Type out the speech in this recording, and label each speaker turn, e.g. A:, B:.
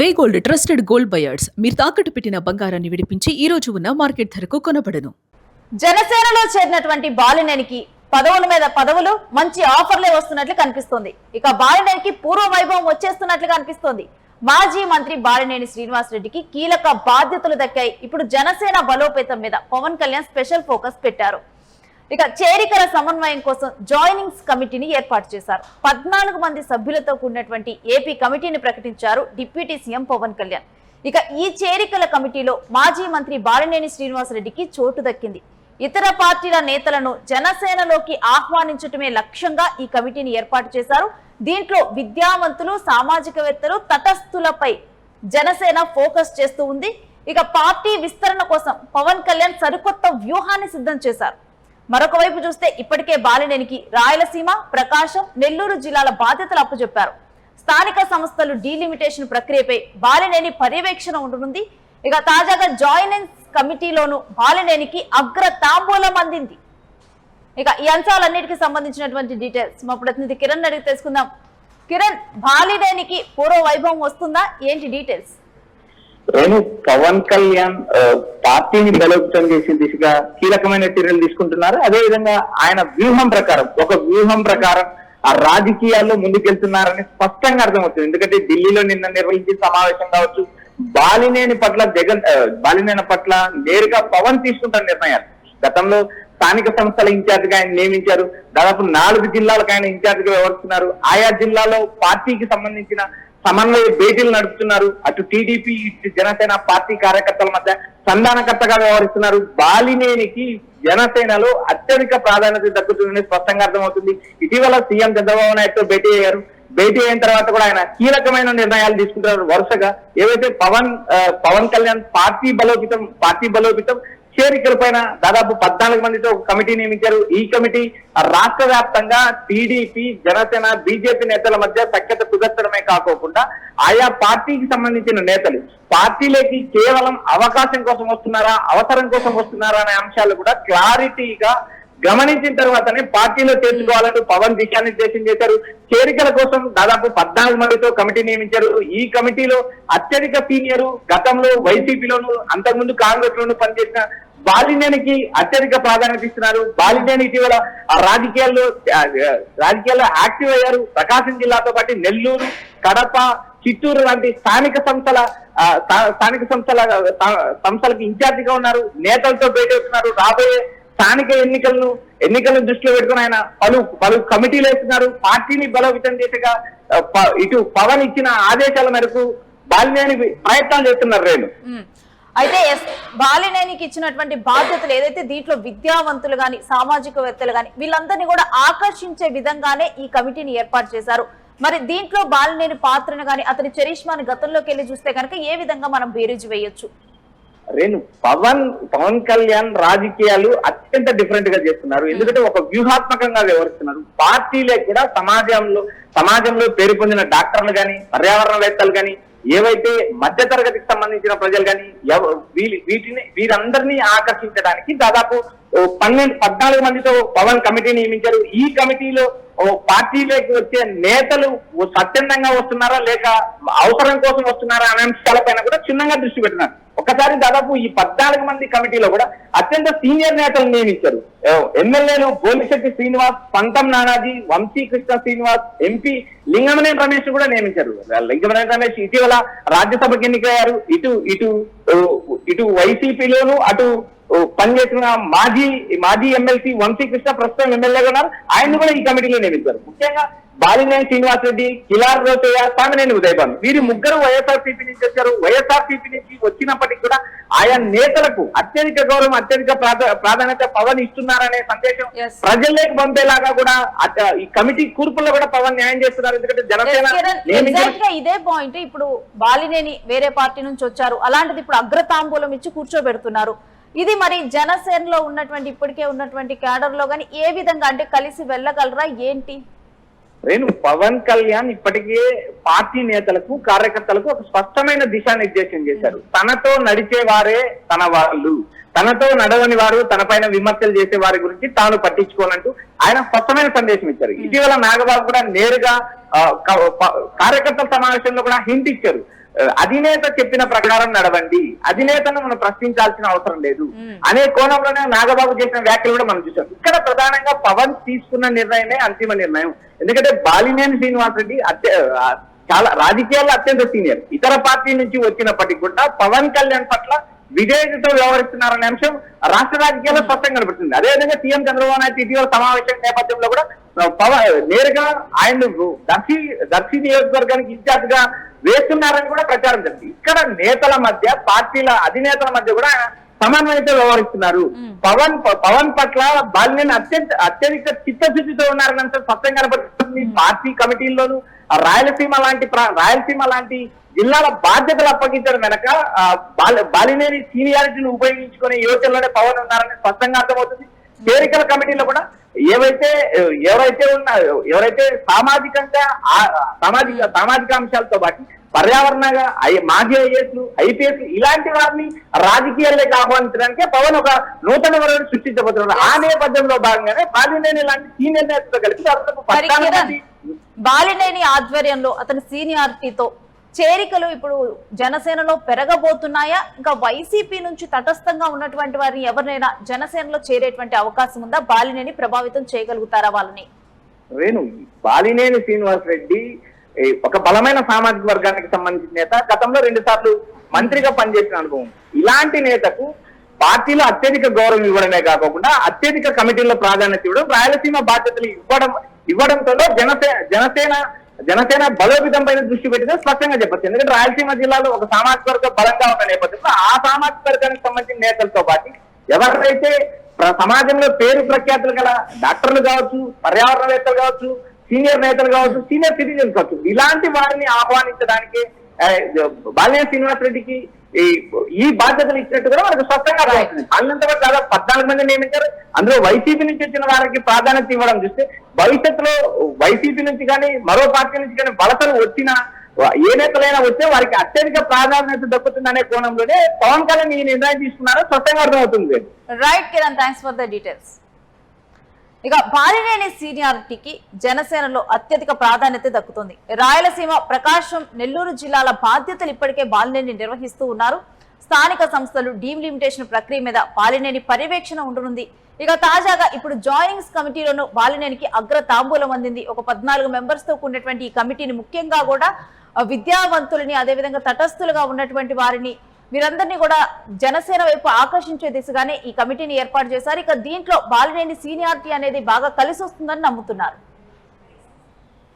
A: వే gold trusted gold buyers మీరు తాకట్టు పెట్టిన బంగారాన్ని విడిపించి ఈ రోజు ఉన్న మార్కెట్ ధరకు కొనబడను.
B: జనసేనలో చేరినటువంటి బాలినేనికి పదవుల మీద పదవులు మంచి ఆఫర్లే వస్తున్నట్లు కనిపిస్తోంది. ఇక బాలినేనికి పూర్వ వైభవం వచ్చేస్తున్నట్లుగా అనిపిస్తోంది. మాజీ మంత్రి బాలినేని శ్రీనివాసరెడ్డికి కీలక బాధ్యతలు దక్కాయి. ఇప్పుడు జనసేన బలోపేతం మీద పవన్ కళ్యాణ్ స్పెషల్ ఫోకస్ పెట్టారు. ఇక చేరికల సమన్వయం కోసం జాయినింగ్స్ కమిటీని ఏర్పాటు చేశారు. 14 మంది సభ్యులతో కూడినటువంటి ఏపీ కమిటీని ప్రకటించారు డిప్యూటీ సీఎం పవన్ కళ్యాణ్. ఇక ఈ చేరికల కమిటీలో మాజీ మంత్రి బాలినేని శ్రీనివాసరెడ్డికి చోటు దక్కింది. ఇతర పార్టీల నేతలను జనసేనలోకి ఆహ్వానించటమే లక్ష్యంగా ఈ కమిటీని ఏర్పాటు చేశారు. దీంట్లో విద్యావంతులు, సామాజికవేత్తలు, తటస్థులపై జనసేన ఫోకస్ చేస్తూ ఉంది. ఇక పార్టీ విస్తరణ కోసం పవన్ కళ్యాణ్ సరికొత్త వ్యూహాన్ని సిద్ధం చేశారు. మరొక వైపు చూస్తే ఇప్పటికే బాలినేనికి రాయలసీమ, ప్రకాశం, నెల్లూరు జిల్లాల బాధ్యతలు అప్పచెప్పారు. స్థానిక సంస్థలు డీలిమిటేషన్ ప్రక్రియపై బాలినేని పర్యవేక్షణ ఉంటుంది. ఇక తాజాగా జాయినింగ్స్ కమిటీలోను బాలినేనికి అగ్ర తాంబూలం అందింది. ఇక ఈ అంశాలన్నిటికీ సంబంధించినటువంటి డీటెయిల్స్ మా ప్రతినిధి కిరణ్ అడిగి తెలుసుకుందాం. కిరణ్, బాలినేనికి పూర్వ వైభవం వస్తుందా, ఏంటి డీటెయిల్స్?
C: పవన్ కళ్యాణ్ పార్టీని బలోపేతం చేసే దిశగా కీలకమైన చర్యలు తీసుకుంటున్నారు. అదే విధంగా ఆయన వ్యూహం ప్రకారం ఆ రాజకీయాల్లో ముందుకెళ్తున్నారని స్పష్టంగా అర్థమవుతుంది. ఎందుకంటే ఢిల్లీలో నిన్న నిర్వహించిన సమావేశం కావచ్చు, బాలినేని పట్ల నేరుగా పవన్ తీసుకుంటున్న నిర్ణయాలు. గతంలో స్థానిక సంస్థల ఇన్ఛార్జ్ గా ఆయన నియమించారు. దాదాపు 4 జిల్లాలకు ఆయన ఇన్ఛార్జ్ గా వ్యవహరిస్తున్నారు. ఆయా జిల్లాలో పార్టీకి సంబంధించిన సమన్వయ భేటీలు నడుపుతున్నారు. అటు టీడీపీ, ఇటు జనసేన పార్టీ కార్యకర్తల మధ్య సంధానకర్తగా వ్యవహరిస్తున్నారు. బాలినేనికి జనసేనలో అత్యధిక ప్రాధాన్యత దక్కుతుందని స్పష్టంగా అర్థమవుతుంది. ఇటీవల సీఎం చంద్రబాబు నాయుడుతో భేటీ అయ్యారు. భేటీ అయిన తర్వాత కూడా ఆయన కీలకమైన నిర్ణయాలు తీసుకుంటున్నారు. వరుసగా ఏవైతే పవన్ కళ్యాణ్ పార్టీ బలోపేతం చేరికల పైన దాదాపు 14 మందితో ఒక కమిటీ నియమించారు. ఈ కమిటీ రాష్ట్ర వ్యాప్తంగా టీడీపీ, జనసేన, బీజేపీ నేతల మధ్య సఖ్యత కుదర్చడమే కాకోకుండా ఆయా పార్టీకి సంబంధించిన నేతలు పార్టీలోకి కేవలం అవకాశం కోసం వస్తున్నారా, అవసరం కోసం వస్తున్నారా అనే అంశాలు కూడా క్లారిటీగా గమనించిన తర్వాతనే పార్టీలో చేర్చుకోవాలంటూ పవన్ దిశానిర్దేశం చేశారు. చేరికల కోసం దాదాపు 14 మందితో కమిటీ నియమించారు. ఈ కమిటీలో అత్యధిక సీనియర్, గతంలో వైసీపీలోను అంతకుముందు కాంగ్రెస్ లోను పనిచేసిన బాలినేనికి అత్యధిక ప్రాధాన్యత ఇస్తున్నారు. బాలినేని ఇటీవల రాజకీయాల్లో యాక్టివ్ అయ్యారు. ప్రకాశం జిల్లాతో పాటు నెల్లూరు, కడప, చిత్తూరు లాంటి స్థానిక సంస్థలకు ఇన్ఛార్జిగా ఉన్నారు. నేతలతో భేటీ అవుతున్నారు. రాబోయే స్థానిక ఎన్నికలను దృష్టిలో పెట్టుకుని ఆయన పలు కమిటీలు వేస్తున్నారు. పార్టీని బలోపేతం చేసేగా ఇటు పవన్ ఇచ్చిన ఆదేశాల మేరకు బాలినేని ప్రయత్నాలు చేస్తున్నారు.
B: అయితే బాలినేనికి ఇచ్చినటువంటి బాధ్యతలు ఏదైతే దీంట్లో విద్యావంతులు గాని, సామాజికవేత్తలు గాని వీళ్ళందరినీ కూడా ఆకర్షించే విధంగానే ఈ కమిటీని ఏర్పాటు చేశారు. మరి దీంట్లో బాలినేని పాత్రను గాని, అతని చరిష్మాని గతంలోకి వెళ్ళి చూస్తే కనుక ఏ విధంగా మనం బేరీజు వేయొచ్చు?
C: పవన్ కళ్యాణ్ రాజకీయాలు అత్యంత డిఫరెంట్ గా చేస్తున్నారు. ఎందుకంటే ఒక వ్యూహాత్మకంగా వ్యవహరిస్తున్నారు. పార్టీలే కూడా సమాజంలో పేరు పొందిన డాక్టర్లు గాని, పర్యావరణవేత్తలు గాని, ఏవైతే మధ్యతరగతికి సంబంధించిన ప్రజలు కానీ వీరందరినీ ఆకర్షించడానికి దాదాపు 14 మందితో పవన్ కమిటీ నియమించారు. ఈ కమిటీలో పార్టీలోకి వచ్చే నేతలు స్వచ్ఛందంగా వస్తున్నారా లేక అవసరం కోసం వస్తున్నారా అనే అంశాలపైన కూడా చిన్నగా దృష్టి పెట్టినారు. ఒకసారి దాదాపు ఈ 14 మంది కమిటీలో కూడా అత్యంత సీనియర్ నేతలు నియమించారు. ఎమ్మెల్యేలు బోలిశెట్టి శ్రీనివాస్, పంతం నానాజీ, వంశీకృష్ణ శ్రీనివాస్, ఎంపీ లింగమనేని రమేష్ కూడా నియమించారు. లింగమనేని రమేష్ ఇటీవల రాజ్యసభకు ఎన్నికయ్యారు. ఇటు వైసీపీలోను అటు పనిచేసిన మాజీ ఎమ్మెల్సీ వంశీకృష్ణ ప్రస్తుతం ఎమ్మెల్యేగా ఉన్నారు. ఆయన కూడా ఈ కమిటీలో నియమించారు. ముఖ్యంగా బాలినేని శ్రీనివాసరెడ్డి, కిలార్ రోసయ్య, సామినేని ఉదయభాను వీరి ముగ్గురు వైఎస్ఆర్సీపీ నుంచి వచ్చారు. వైఎస్ఆర్సీపీ నుంచి వచ్చినప్పటికీ కూడా ఆయా నేతలకు అత్యధిక గౌరవం, అత్యధిక ప్రాధాన్యత పవన్ ఇస్తున్నారనే సందేశం ప్రజల్లోకి పంపేలాగా కూడా ఈ కమిటీ కూర్పుల్లో కూడా పవన్ న్యాయం చేస్తున్నారు. ఎందుకంటే జనసేన
B: ఇదే పాయింట్. ఇప్పుడు బాలినేని వేరే పార్టీ నుంచి వచ్చారు, అలాంటిది ఇప్పుడు అగ్రతాంబూలం ఇచ్చి కూర్చోబెడుతున్నారు. ఇది మరి జనసేనలో ఉన్నటువంటి ఇప్పటికే ఉన్నటువంటి క్యాడర్ లో గానీ ఏ విధంగా అంటే కలిసి వెళ్ళగలరా ఏంటి?
C: పవన్ కళ్యాణ్ ఇప్పటికే పార్టీ నేతలకు, కార్యకర్తలకు ఒక స్పష్టమైన దిశానిర్దేశం చేశారు. తనతో నడిచే వారే తన వాళ్ళు, తనతో నడవని వారు తనపైన విమర్శలు చేసే వారి గురించి తాను పట్టించుకోనంటూ ఆయన స్పష్టమైన సందేశం ఇచ్చారు. ఇటీవల నాగబాబు కూడా నేరుగా కార్యకర్తల సమావేశంలో కూడా హింట్ ఇచ్చారు. అధినేత చెప్పిన ప్రకారం నడవండి, అధినేతను మనం ప్రశ్నించాల్సిన అవసరం లేదు అనే కోణంలోనే నాగబాబు చేసిన వ్యాఖ్యలు కూడా మనం చూసాం. ఇక్కడ ప్రధానంగా పవన్ తీసుకున్న నిర్ణయమే అంతిమ నిర్ణయం. ఎందుకంటే బాలినేని శ్రీనివాసరెడ్డి చాలా రాజకీయాల్లో అత్యంత సీనియర్, ఇతర పార్టీ నుంచి వచ్చినప్పటికీ కూడా పవన్ కళ్యాణ్ పట్ల విధేయతతో వ్యవహరిస్తున్నారనే అంశం రాష్ట్ర రాజకీయాల్లో స్పష్టంగా కనబడుతుంది. అదేవిధంగా సీఎం చంద్రబాబు నాయుడు ఇటీవల సమావేశం నేపథ్యంలో కూడా నేరుగా ఆయన దర్శి నియోజకవర్గానికి ఇన్ఛార్జ్ గా వేస్తున్నారని కూడా ప్రచారం జరిగింది. ఇక్కడ నేతల మధ్య, పార్టీల అధినేతల మధ్య కూడా సమన్వయంతో వ్యవహరిస్తున్నారు. పవన్ పట్ల బాలినేని అత్యధిక చిత్తశుద్ధితో ఉన్నారని అంత స్పష్టంగా కనబడుతుంది. పార్టీ కమిటీల్లోనూ రాయలసీమ లాంటి జిల్లాల బాధ్యతలు అప్పగించడం వెనక బాలినేని సీనియారిటీని ఉపయోగించుకునే యోచనలోనే పవన్ ఉన్నారని స్పష్టంగా అర్థమవుతుంది. చేరికల కమిటీలో కూడా ఎవరైతే సామాజికంగా సామాజిక అంశాలతో పాటు పర్యావరణంగా మాజీ ఐపీఎస్ ఇలాంటి వారిని రాజకీయాల్లోకి ఆహ్వానించడానికే పవన్ ఒక నూతన వరణ సృష్టించబోతున్నారు. ఆ నేపథ్యంలో భాగంగానే బాలినేని లాంటి సీనియర్ నేతలతో కలిపి
B: బాలినేని ఆధ్వర్యంలో అతని సీనియారిటీతో చేరికలు ఇప్పుడు జనసేనలో పెరగబోతున్నాయా? ఇంకా వైసీపీ నుంచి తటస్థంగా ఉన్నటువంటి వారిని ఎవరినైనా జనసేనలో చేరేటువంటి అవకాశం ఉందా? బాలినేని ప్రభావితం చేయగలుగుతారా వాళ్ళని?
C: వేణు, బాలినేని శ్రీనివాస్ రెడ్డి ఒక బలమైన సామాజిక వర్గానికి సంబంధించిన నేత, గతంలో 2 సార్లు మంత్రిగా పనిచేసిన అనుభవం. ఇలాంటి నేతకు పార్టీలో అత్యధిక గౌరవం ఇవ్వడమే కాకుండా అత్యధిక కమిటీల్లో ప్రాధాన్యత ఇవ్వడం, రాయలసీమ బాధ్యతలు ఇవ్వడంతో జనసేన బలోపేతం పైన దృష్టి పెట్టిందని స్పష్టంగా చెప్పచ్చు. ఎందుకంటే రాయలసీమ జిల్లాలో ఒక సామాజిక వర్గం బలంగా ఉన్న నేపథ్యంలో ఆ సామాజిక వర్గానికి సంబంధించిన నేతలతో పాటు ఎవరైతే సమాజంలో పేరు ప్రఖ్యాతులు గల డాక్టర్లు కావచ్చు, పర్యావరణవేత్తలు కావచ్చు, సీనియర్ నేతలు కావచ్చు, సీనియర్ సిటిజన్స్ కావచ్చు, ఇలాంటి వారిని ఆహ్వానించడానికి బాలినేని శ్రీనివాస్ రెడ్డికి ఈ బాధ్యతలు ఇచ్చినట్టు కూడా మనకు స్పష్టంగా అర్థమవుతుంది. అన్నంతవరకు దాదాపు 14 మంది నియమించారు. అందులో వైసీపీ నుంచి వచ్చిన వారికి ప్రాధాన్యత ఇవ్వడం చూస్తే భవిష్యత్తులో వైసీపీ నుంచి కానీ మరో పార్టీ నుంచి కానీ వలసలు వచ్చిన ఏ నేతలైనా వస్తే వారికి అత్యధిక ప్రాధాన్యత దక్కుతుందనే కోణంలోనే పవన్ కళ్యాణ్ ఈ నిర్ణయం తీసుకున్నారో స్పష్టంగా అర్థమవుతుంది.
B: Right Kiran, thanks for the details. ఇక బాలినేని సీనియారిటీకి జనసేనలో అత్యధిక ప్రాధాన్యత దక్కుతుంది. రాయలసీమ, ప్రకాశం, నెల్లూరు జిల్లాల బాధ్యతలు ఇప్పటికే బాలినేని నిర్వహిస్తూ ఉన్నారు. స్థానిక సంస్థలు డీలిమిటేషన్ ప్రక్రియ మీద బాలినేని పర్యవేక్షణ ఉండనుంది. ఇక తాజాగా ఇప్పుడు జాయినింగ్స్ కమిటీలోనూ బాలినేనికి అగ్ర తాంబూలం అందింది. ఒక 14 మెంబర్స్ తో కూడినటువంటి ఈ కమిటీని ముఖ్యంగా కూడా విద్యావంతులని, అదేవిధంగా తటస్థులుగా ఉన్నటువంటి వారిని, వీరందరినీ కూడా జనసేన వైపు ఆకర్షించే దిశగానే ఈ కమిటీని ఏర్పాటు చేశారు. ఇక దీంట్లో బాలినేని సీనియారిటీ అనేది బాగా కలిసి వస్తుందని నమ్ముతున్నారు.